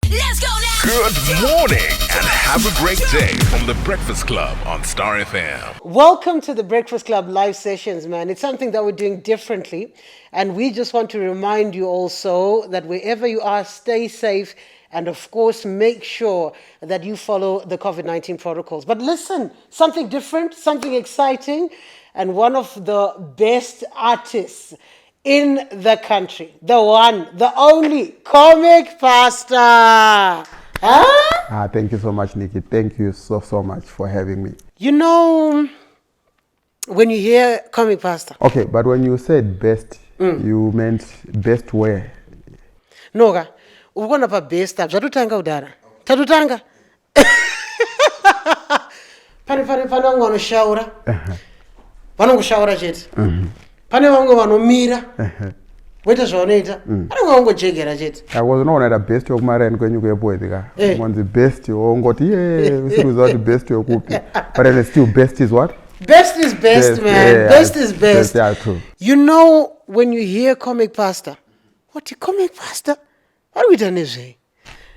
Let's go now. Good morning and have a great day from the Breakfast Club on Star FM. Welcome to the Breakfast Club live sessions, man. It's something that we're doing differently. And we just want to remind you also that wherever you are, stay safe. And of course, make sure that you follow the COVID-19 protocols. But listen, something different, something exciting. And one of the best artists in the country, the one, the only comic pastor. Huh? Thank you so much, Nikki. Thank you so much for having me. You know, when you hear comic pastor. Okay, but when you said best, you meant best where? Noga, ukona pa best up. Tatutanga udara. Tatutanga. Pane ngono shaura. Vanongo shaura chete. Pane vango vanomira. Weta zvaonoita. Pane vango jegera chete. I was not at the best of my end when you go on the best you got without the best you could. But then still best is what? Best is best, man. Yeah, best is best. Yeah, true. You know, when you hear comic pastor, what you comic pastor? What are we done is he?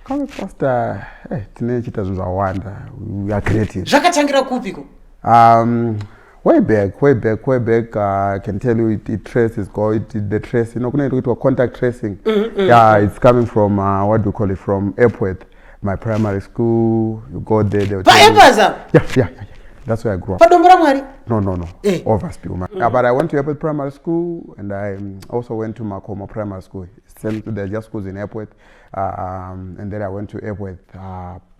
Comic pastor, we are creative. Zvakatangira kupiko? Way back, I can tell you it traces, the trace, you know, it was contact tracing. Yeah, it's coming from, what do you call it, from Epworth, my primary school. You go there, they would tell you. Yeah. That's where I grew up. No. But I went to Epworth Primary School, and I also went to Makoma Primary School. They're just schools in Epworth. And then I went to Epworth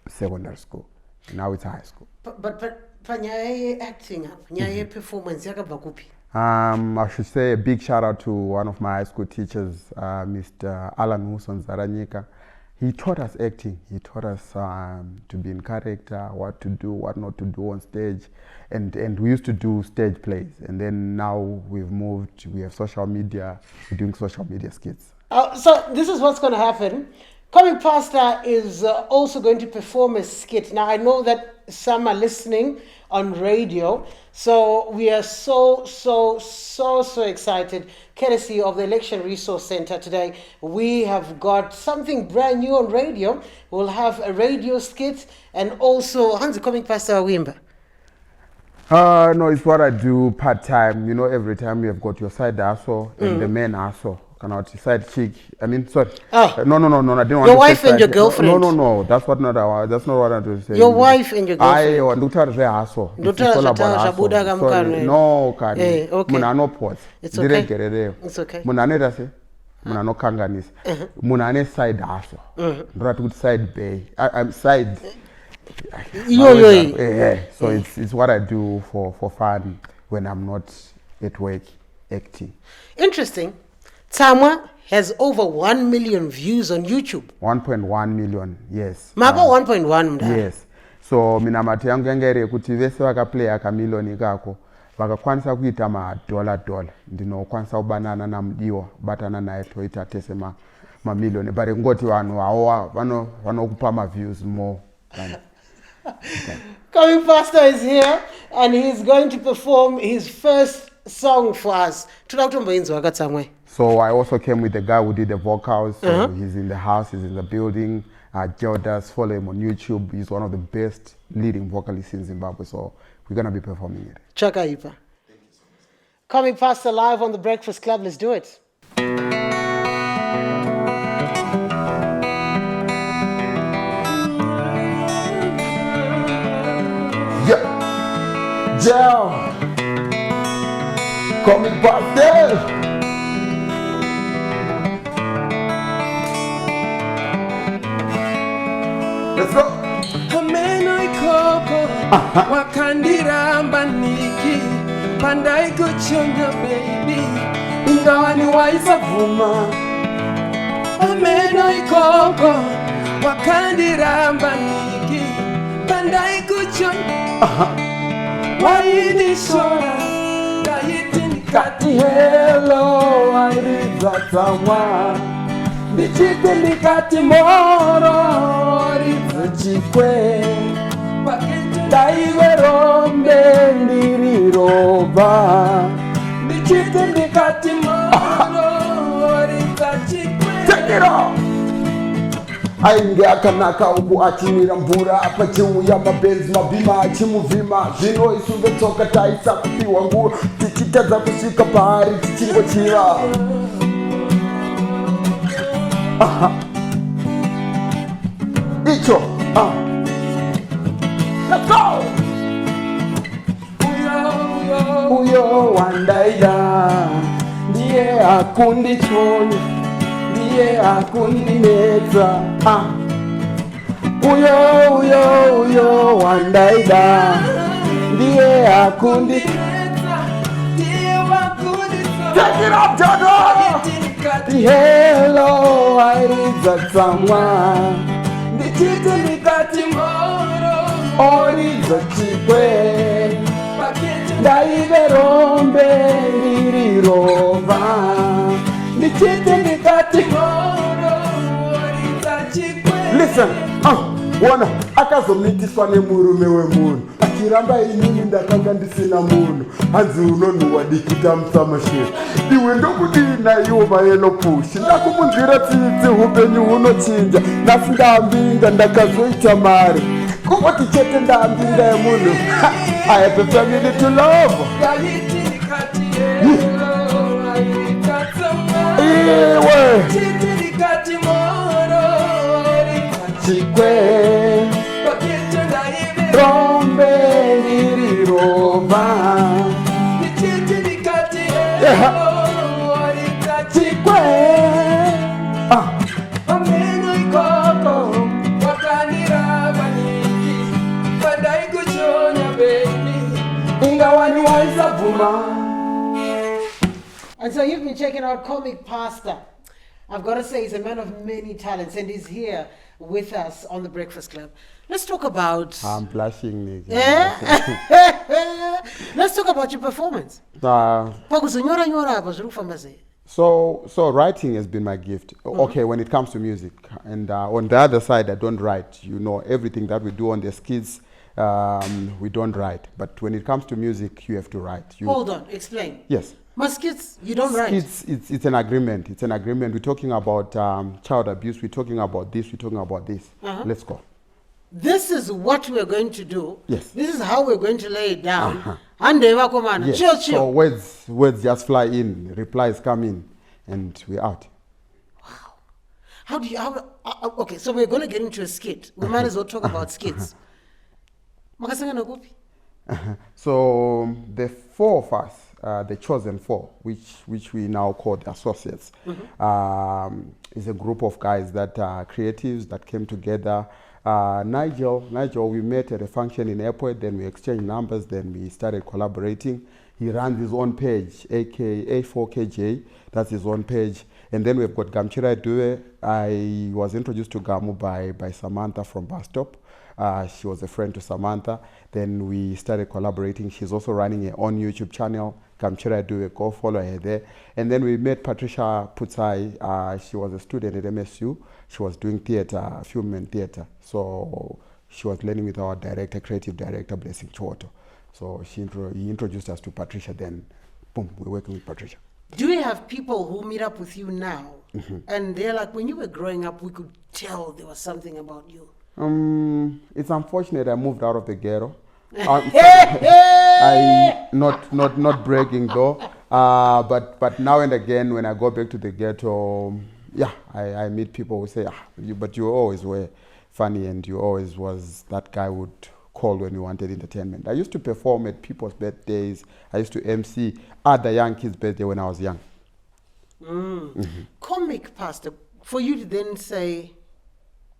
Secondary School. Now it's high school. But acting, performance, I should say a big shout out to one of my high school teachers, Mr. Alan Muson Zaranyika. He taught us acting. He taught us to be in character, what to do, what not to do on stage. And we used to do stage plays. And then now we've moved, we have social media, we're doing social media skits. So this is what's going to happen. Comic Pastor is also going to perform a skit. Now, I know that some are listening on radio. So we are so excited. Courtesy of the Election Resource Center today, we have got something brand new on radio. We'll have a radio skit and also, how's the Comic Pastor Wimba? No, it's what I do part-time. You know, every time you have got your side hustle and the main hustle. Cannot side chick. I mean, sorry. Oh. No. I didn't want your to wife say and your girlfriend. No. That's not what I want to say. Your wife and your girlfriend. I want to say hustle. No, okay. Muna no pot. It's okay. It's okay. Muna ne dase. Muna no kanganis. Muna ne side hustle. Not to side bay. I'm side. So it's what I do for fun when I'm not at work acting. Interesting. Tamwa has over 1 million views on YouTube. 1.1 million, yes. Mako 1.1 mda. Yes. So mina mati yangu yangere kuti vese wakaplay aka million kako vakakwanisa kuita $dollar. Ndino kwanisa ubanana na mdiwa batana naye toita tese ma million. But ngoti wanu awa vanokupa ma views more. Okay. Comic Pastor is here and he's going to perform his first song for us. So I also came with the guy who did the vocals. So he's in the house, he's in the building. Jodas, follow him on YouTube. He's one of the best leading vocalists in Zimbabwe. So we're going to be performing it. Chaka Ipa. Thank you so much. Comic Pastor live on the Breakfast Club. Let's do it. Yeah. Joe. Comic Pastor. Let's go. Ameno ikoko wakandiramba Nikki pandai kuchonya baby ingawa ni waisavuma. Ameno ikoko wakandiramba Nikki pandai kuchonya waini shora kaiti nikati hello airizatama nichite nikati moro ridzachikwe daiverombe ndiriroba nichite nikati moro ridzachikwe. Take it off. ainge akanaka uku achimira mvura pachiuya mabenzi mabhima achimuvhima zvino isu vetsoka taisa kupiwa nguo tichitadza kusvika paari tichingochiva icho let's go uyo wandaida ndiye akundichonya ndiye akundinetsa uyo wandaida ndiye akundinetsa ndiye wakunditsonya take it up Jodo hello airizatsamwa ndichiti ndikati moro orizochikwe ndaiverombe ndirirova ndichiti ndikati moro orizochikwe listen wona akazomitiswa nemurume wemunhu achiramba inini ndakanga ndisina munhu hanzi unonhuhwa dikita musamashiri iwe ndokudina iwo mayelo pushi ndakumunzwira tsitsi upenyu hunochinja nhasi ndambinga ndakazoita mari kungoti chete ndambinga yemunhu I have a family to love iwe chikwe rombe ndirirova chikwe ameno ikoko wakanirava niki pandaikuchonya bebi ingawani waisabvuma. And so you've been checking out Comic Pastor. I've got to say, he's a man of many talents, and he's here with us on the Breakfast Club. Let's talk about... I'm blushing, Nikki. Let's talk about your performance. So writing has been my gift. Okay, when it comes to music. And on the other side, I don't write. You know, everything that we do on the skits, we don't write. But when it comes to music, you have to write. Hold on, explain. Yes. Skits, you don't write? It's an agreement. It's an agreement. We're talking about child abuse. We're talking about this. We're talking about this. Let's go. This is what we're going to do. Yes. This is how we're going to lay it down. Yes. Chill. So words just fly in, replies come in, and we're out. Wow. Okay, so we're going to get into a skit. We might as well talk about skits. So the four of us, the chosen four, which we now call the associates, is a group of guys that are creatives that came together. Nigel, we met at a function in airport, then we exchanged numbers, then we started collaborating. He ran his own page, aka A4KJ, that's his own page. And then we've got Gamchira Due. I was introduced to Gamu by Samantha from Bus Stop. She was a friend to Samantha. Then we started collaborating. She's also running her own YouTube channel, Gamchira Due. Go follow her there. And then we met Patricia Putsai. She was a student at MSU. She was doing theater, film and theater. So she was learning with our creative director, Blessing Choto. So he introduced us to Patricia, then boom, we're working with Patricia. Do you have people who meet up with you now? And they're like, when you were growing up, we could tell there was something about you? It's unfortunate I moved out of the ghetto. Not bragging though. But now and again, when I go back to the ghetto, I meet people who say, but you always were funny and you always was that guy who would call when you wanted entertainment. I used to perform at people's birthdays. I used to MC other young kids' birthday when I was young. Comic Pastor, for you to then say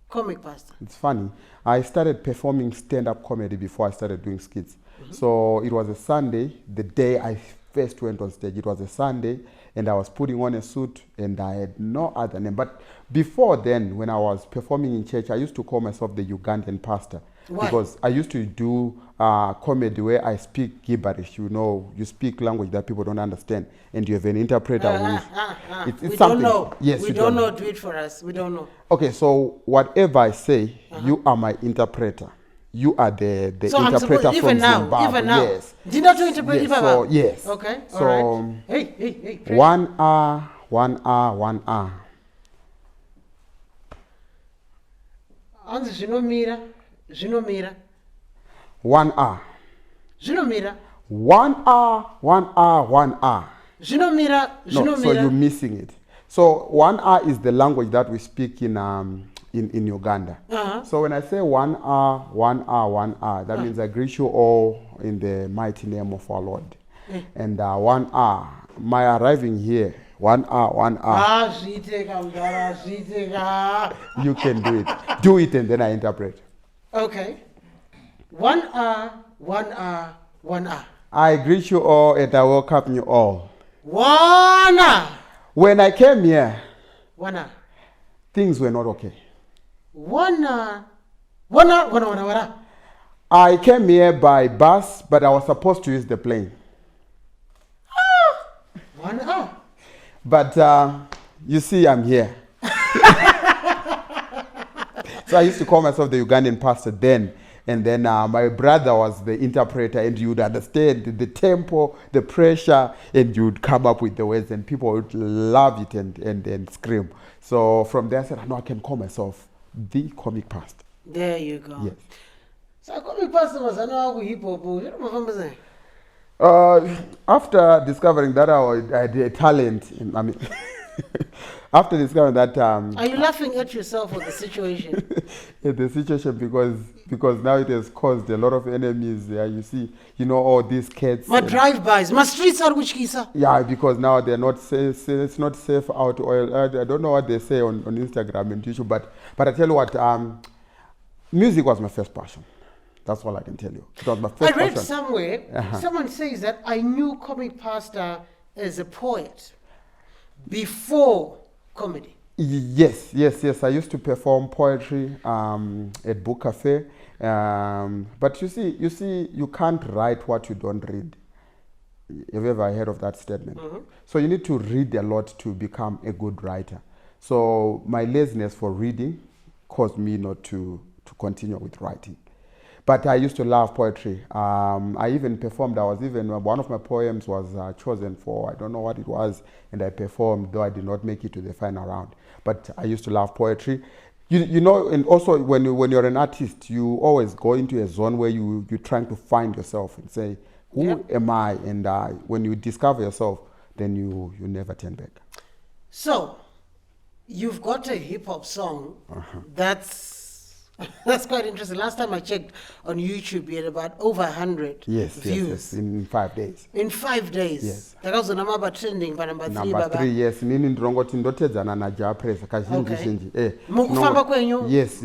Comic Pastor. It's funny. I started performing stand-up comedy before I started doing skits. So it was a Sunday, the day I first went on stage. It was a Sunday, and I was putting on a suit, and I had no other name. But before then, when I was performing in church, I used to call myself the Ugandan pastor. Why? Because I used to do comedy where I speak gibberish. You know, you speak language that people don't understand, and you have an interpreter it's we don't know. Yes, we don't know. Do it for us. We don't know. Okay, so whatever I say, you are my interpreter. You are the interpreter from Zimbabwe. Even now. Yes. Did you not interpret yes. So, yes. Okay. So, all right. Hey. Crazy. 1 R, 1 R, 1 R. Kwanzi zvinomira. 1 hour. Zvinomira. 1 hour, 1 hour, 1 hour. Zvinomira. No, so you're missing it. So 1 hour is the language that we speak in Uganda. So when I say 1 hour, 1 hour, 1 hour, that means I greet you all in the mighty name of our Lord. And 1 hour, my arriving here, 1 hour, 1 hour. You can do it. Do it and then I interpret. Okay. 1 hour, 1 hour, 1 hour. I greet you all and I welcome you all. 1 hour. When I came here, 1 hour. things were not okay. 1 hour. 1 hour, 1 hour, 1 hour. I came here by bus, but I was supposed to use the plane. 1 hour. But you see, I'm here. So I used to call myself the Ugandan pastor then. And then my brother was the interpreter, and you'd understand the tempo, the pressure, and you'd come up with the words, and people would love it and scream. So from there I said, no, I can call myself the comic pastor. There you go. Yes. So comic pastor was an hip hop. After discovering that I had a talent, after discovering that... Are you laughing at yourself or the situation? At the situation because now it has caused a lot of enemies there. You see, all these cats. My drive-bys, my streets are which kisa. Yeah, because now they're not safe. It's not safe out. I don't know what they say on Instagram and YouTube, but I tell you what, music was my first passion. That's all I can tell you. It was my first I read passion. somewhere, someone says that I knew comic pastor as a poet before comedy. Yes. I used to perform poetry at Book Cafe. But you see, you can't write what you don't read. Have you ever heard of that statement? So you need to read a lot to become a good writer. So my laziness for reading caused me not to continue with writing. But I used to love poetry. I even performed. One of my poems was chosen for, I don't know what it was, and I performed, though I did not make it to the final round. But I used to love poetry. And also when you're an artist, you always go into a zone where you're trying to find yourself and say, who am I? And when you discover yourself, then you never turn back. So, you've got a hip-hop song that's quite interesting. Last time I checked on YouTube, we had about over 100 views. Yes, in 5 days. In 5 days? Yes. Takazo number trending pa number 3 baba. Number 3, yes. Nini ndrongoti ndotedzana na ja press kazhinji zhinji. Mukufamba kwenyu? Yes.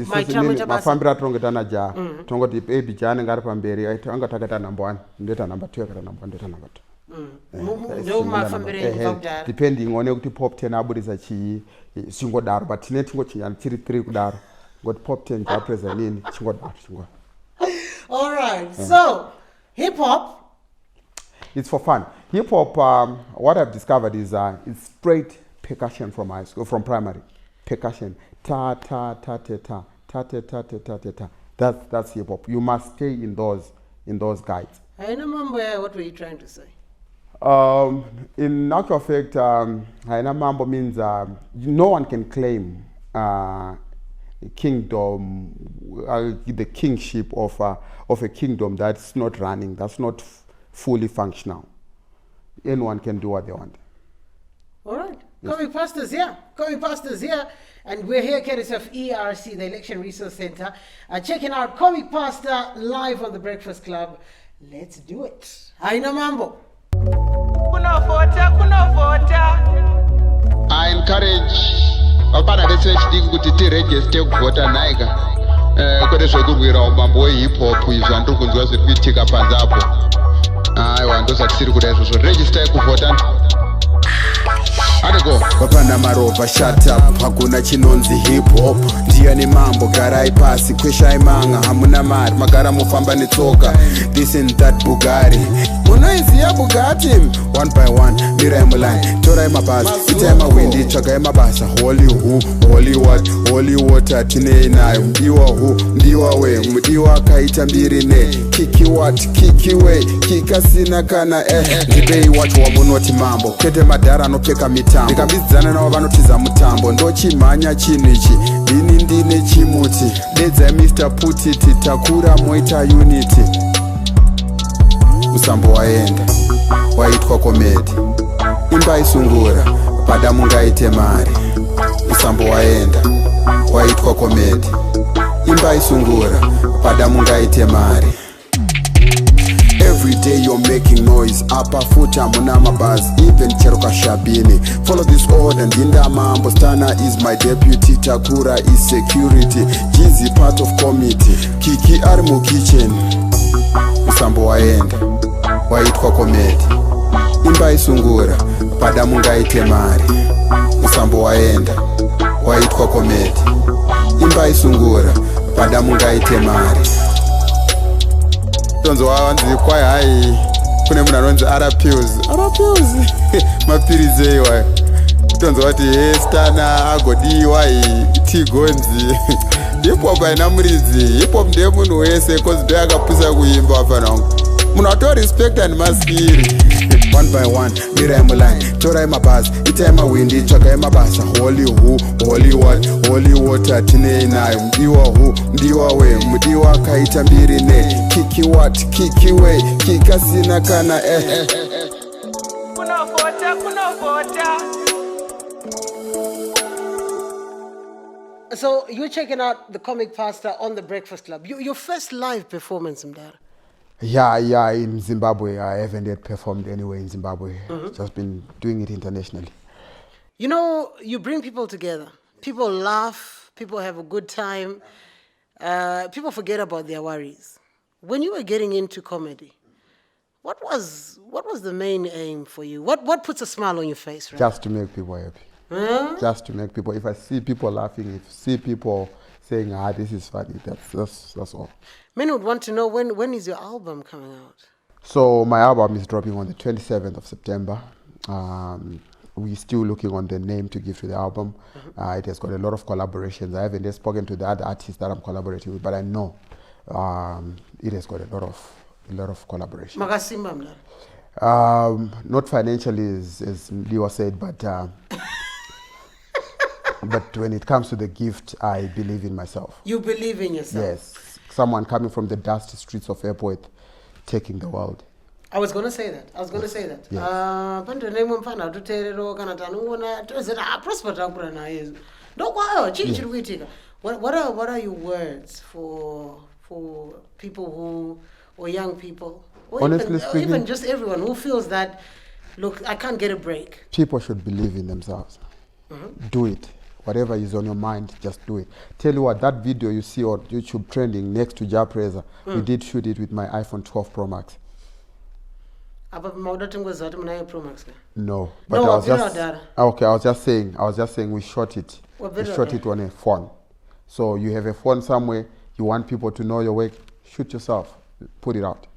Mafambira trongeta na ja. Trongoti baby jana ngari pamberi. Anga takata number 1. Ndeta number 2 akata number 1 ndeta number 2. Ndo mafambire kudaro. Depending on kuti pop 10 aburisa chi chingodaro, but tine tingochinyana tiri 3 kudaro. Got pop 10 japresa nini chingodaro. All right. So, hip hop, it's for fun. Hip hop, what I've discovered is it's straight percussion from high school, from primary. Percussion, ta ta ta ta ta ta ta ta ta ta ta ta. That's hip hop. You must stay in those guides. I remember what were you trying to say? In actual fact, Haina Mambo means no one can claim kingdom, the kingship of a kingdom that's not running, that's not fully functional. Anyone can do what they want. All right. Yes. Comic Pastors here. And we're here courtesy of ERC, the Election Resource Center, checking out Comic Pastor live on the Breakfast Club. Let's do it. Haina Mambo. I encourage apana research kuti tiregister kuvhota nhaika kwete zvekubwira mambo wehip hop izvo andiri kunzwa zviri kuitika panze apo. Aiwa ndozvatisiri kuda izvozvo, register kuvhota. Vapana marova shut up, hakuna chinonzi hip hop. Ndiani mambo garai pasi, kweshai manga hamuna mari, magara mufamba netsoka. This and that Bugatti, munoiziya Bugatti. One by one, mirai muline, torai mabasa, itai mawindi, tsvagai mabasa. Holy who, holy what, holy water, tinei nayo. Mdiwa who, mdiwa we, mdiwa kaita mbiri ne. Kiki what, kiki we, kika sina kana ndibei wacho wamunoti mambo. Kete madara anopfeka mita mutambo ndikabidzana navo vanotiza mutambo ndochimhanya chinhu ichi ini ndine chimuti dedzai Mr. Putiti takura moita unity musambo waenda waitwa komedi imba isungura pada mungaite mari musambo waenda waitwa komedi imba isungura pada mungaite mari. Every day you're making noise apa futa muna mabaz even cheroka shabini follow this order ndinda mambo Stana is my deputy Takura is security Jizi part of committee Kiki armu kitchen musambo waenda waitwa komedi imba isungura pada mungaite mari musambo waenda waitwa komedi imba isungura pada mungaite mari. Tonzo wanzi kwa hai kune munhu anonzi arapiuzi mapirizi eiwa tonzo wati Stana agodiwa tigonzi hip hop haina muridzi hip hop ndiye munhu wese cause ndiye akapusa kuimba wafana wangu munhu atorespect and maskiri one by one mirai muline torai mabhazi itai mawindi tsvakai mabasa holy who holy what holy water tinei nayo mudiwa who mudiwa we mudiwa kaita mbiri ne kiki what kiki way kikasina kana kunovota. So you're checking out the Comic Pastor on the Breakfast Club. Your first live performance, Mdara. Yeah, in Zimbabwe. I haven't yet performed anywhere in Zimbabwe. Just been doing it internationally. You know, you bring people together. People laugh. People have a good time. People forget about their worries. When you were getting into comedy, what was the main aim for you? What puts a smile on your face? Right? Just to make people happy. Just to make people. If I see people laughing, if I see people saying, this is funny, that's all. Men would want to know when is your album coming out? So my album is dropping on the 27th of September. We're still looking on the name to give to the album. It has got a lot of collaborations. I haven't spoken to the other artists that I'm collaborating with, but I know it has got a lot of collaboration. Magasimba, Mdara. Not financially, as Liwa said, but but when it comes to the gift, I believe in myself. You believe in yourself? Yes. Someone coming from the dusty streets of Airport, taking the world. I was going to say that. Yes. What are your words for people who, or young people, or Honestly speaking, even just everyone who feels that, look, I can't get a break? People should believe in themselves. Do it. Whatever is on your mind, just do it. Tell you what, that video you see on YouTube trending next to Ja Preza, we did shoot it with my iPhone 12 Pro Max. No, but No, I was just saying we shot it. We shot it on a phone. So you have a phone somewhere, you want people to know your work, shoot yourself, put it out.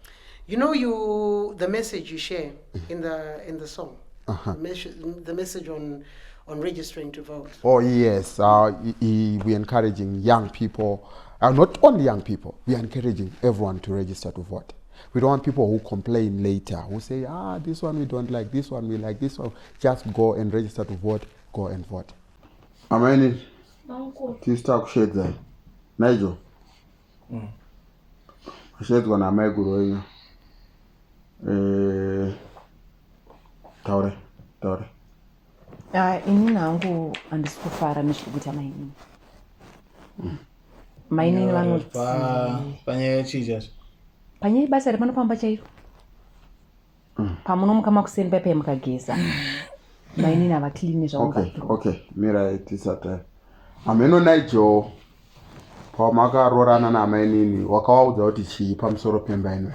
You know, the message you share in the song, the message on registering to vote. Oh yes, we're encouraging young people, not only young people, we're encouraging everyone to register to vote. We don't want people who complain later, who say, this one we don't like, this one we like, this one. Just go and register to vote, go and vote. Amani, tista kushedza. Nigel. Kushedzwa na mai guroinga. Taure. Ini nangu andisukufara nechikuita maini. Maini vanoti panyaya chii panyaya basa repanopamba chairo. Pamunomuka makuseni paipai mukageza. Maini navaklini zvaungatiro. Okay. Mira tisata. Ameno Nigel. Pamakarorana namainini wakawaudza kuti chii pamusoro pemba ino.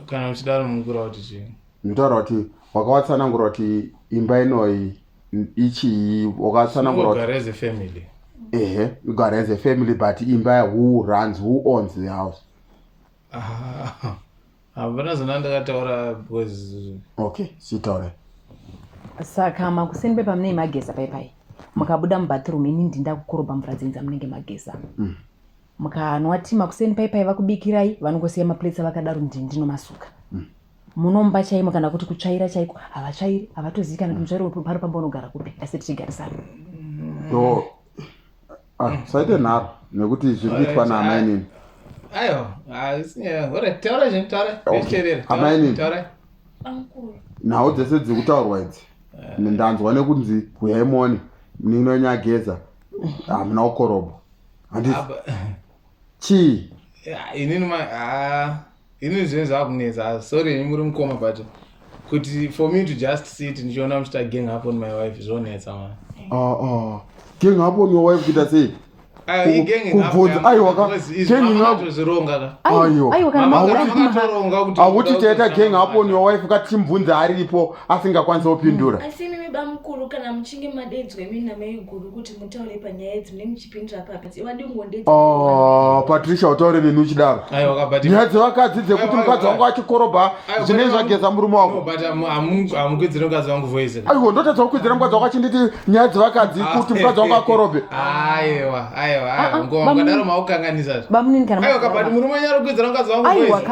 Kana uchidaro mungura kuti chii? Nditaura kuti wakawatsanangura kuti imba inoi ichi wakatsanangura kuti ugare as a family. Ugare as a family, but imba who owns the house. Hapana zona ndakataura because okay, sitaure. Saka makuseni paipai mune mageza paipai. Mukabuda mubathroom ini ndinda kukoroba mvura dzenza munenge mageza. Mukanwa tima kuseni paipai vakubikirai vanongosiya maplates vakadaro ndindino masuka. munomba chaimo kana kuti kutsvaira chaiko havatsvairi havatozivi kana kuti mutsvairo pari pamba unogara kupi asi tichigarisana so saite nharo nekuti zviri kuitwa naamainini amainini nhau dzese dziri kutaurwa idzi ndanzwa nekunzi huyai muone ninonyageza hamuna ukorobo handisi chii inini zvinhu zvakunetsa sorry ini muri mukoma but kuti for me to just sit ndichiona muchita gang up on my wife zvonetsa man gang up on your wife kuita sei kubvunza aiwa akuti taita gang up on your wife katichimubvunza aripo asingakwanisa kupindura asi mimi bamukuru kana muchinge madedzwe mimi namaiguru kuti mutaure panyaya dzine muchipindura papi wadingondedza Patricia utaure neni uchidaro nyaya dzevakadzi dzekuti mukadzi wangu achikorobha zvinei zvageza murume wako amukwidzira mukadzi wangu voice aiwa ndotadza kukwidira mukadzi wako achinditi nyaya dzevakadzi kuti mukadzi wangu akorobhe aiwa ngadaro maukanganisa aiwa kabati murume nyari kukwidira mukadzi wangu voice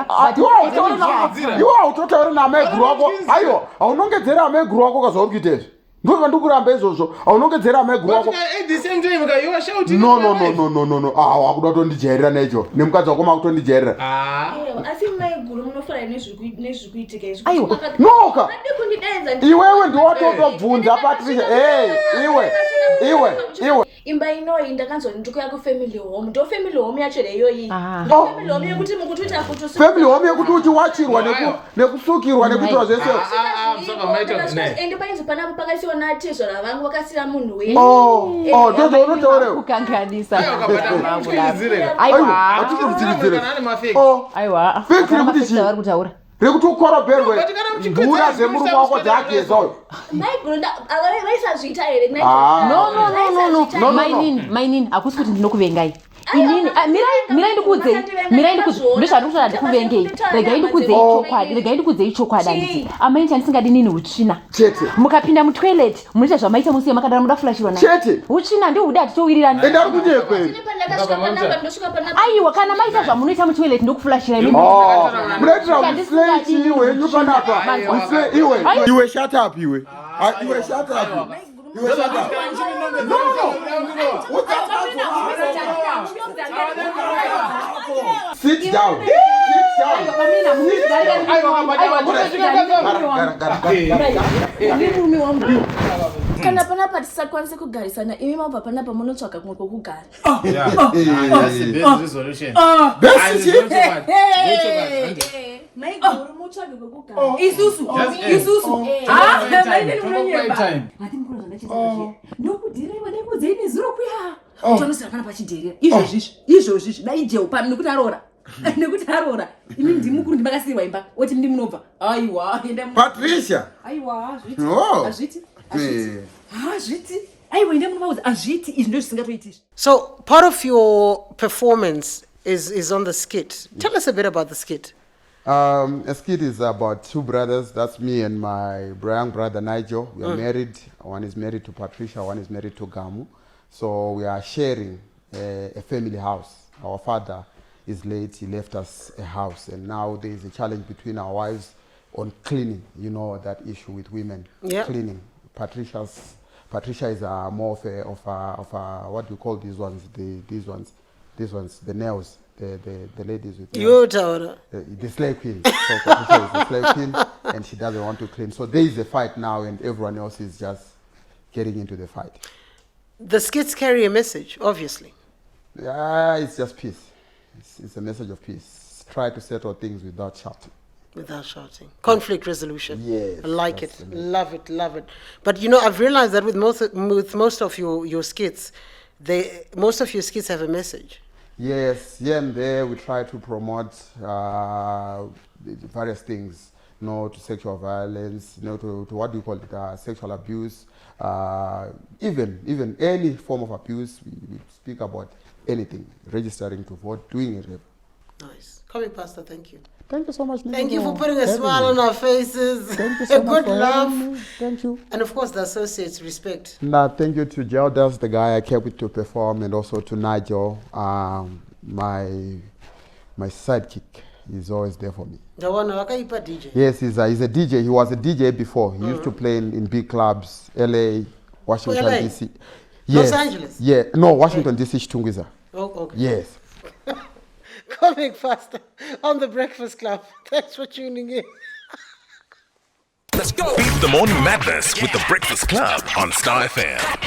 iwe hautotauri naamaiguru wako aiwa haunongedzera amaiguru wako ukazva uri kuita izvi ndova ndikuramba izvozvo haunongedzera amaiguru wako no wakuda kutondijairira naicho nemukadzi wako makutondijairira asi maiguru munofanira nezvikuitika noka iwewe ndiwatotobvunza Patricia iwe imba inoyi ndakanzwa ndikuya kufamily home ndo family home yacho leyoyi family home yekuti mukutoita futi family home yekuti uchiwachirwa nekusukirwa nekuitwa zvese ende painzi panapo pakasiwa natezo ravangu vakasira munhu wei ndozo unotaureu kukanganisa aiwa fekti rekuti chii kutaura rekuti ukorobherwe mvura dzemurume wako dzageza uyu vaisazviita here mainini hakusi kuti ndinokuvengai inini mirai ndikuudzei ndozvandikutoda ndikuvengei regai ndikuudzei chokwadi anditi amaini chandisingadi nini utsvina chete mukapinda mutoilet munoita zvamaita musiye makadara muda kuflashirwa chete utsvina ndihudi hatitowirirani endari kunyepeni aiwa kana maita zvamunoita mutoilet ndokuflashirai munoitira musleti iwenyu panapa iwe shut up iwe shut up Sit down. kana panapa tisakwanise kugarisana imi mabva panapa munotsvaga kumwe kwokugara maiguru mutsvage kwokugara isusu maine munonyeba hati mukuru zvandachizaa ndokudhiraiwa ndaikudzei nezuro kuya tonosira pana pachidherera izvozvizvi daijeu pami nekuti arora imi ndimukuru ndimakasirwa imba oti ndi munobva aiwa Patricia aiwa hazviti aiwa enda munovaudza hazviti izvi ndo zvisingatoitizvi. So part of your performance is on the skit. Tell us a bit about the skit. A skit is about two brothers. That's me and my young brother Nigel. We are married. One is married to Patricia, one is married to Gamu. So we are sharing a family house. Our father is late, he left us a house, and now there is a challenge between our wives on cleaning. You know that issue with women, cleaning. Patricia is more of a what do you call these ones? The nails. The ladies with the slave queen. So Patricia is the slave queen, and she doesn't want to clean. So there is a fight now, and everyone else is just getting into the fight. The skits carry a message, obviously. Yeah, it's just peace. It's a message of peace. Try to settle things without shouting. Conflict resolution. Yes. I like it. Love it. But you know, I've realized that with most of your skits, most of your skits have a message. Yes, here and there we try to promote various things, to sexual violence, to what do you call it, sexual abuse, even any form of abuse. We speak about anything, registering to vote, doing it. Nice. Coming, Pastor, thank you. Thank you so much. Thank you for putting a smile on our faces. Thank you so much. Good love. Thank you. And of course, the associates, respect. Thank you to Joe. That's the guy I kept with to perform, and also to Nigel, my sidekick. He's always there for me. Ndawona wakaipa DJ. Yes, he's a DJ. He was a DJ before. He used to play in big clubs, LA, Washington, LA? DC. Los Yes. Angeles? Yeah, no, Washington, DC, Chitungwiza. Oh, okay. Yes. Coming faster on the Breakfast Club. Thanks for tuning in. Let's go. Beat the morning madness with the Breakfast Club on Star FM.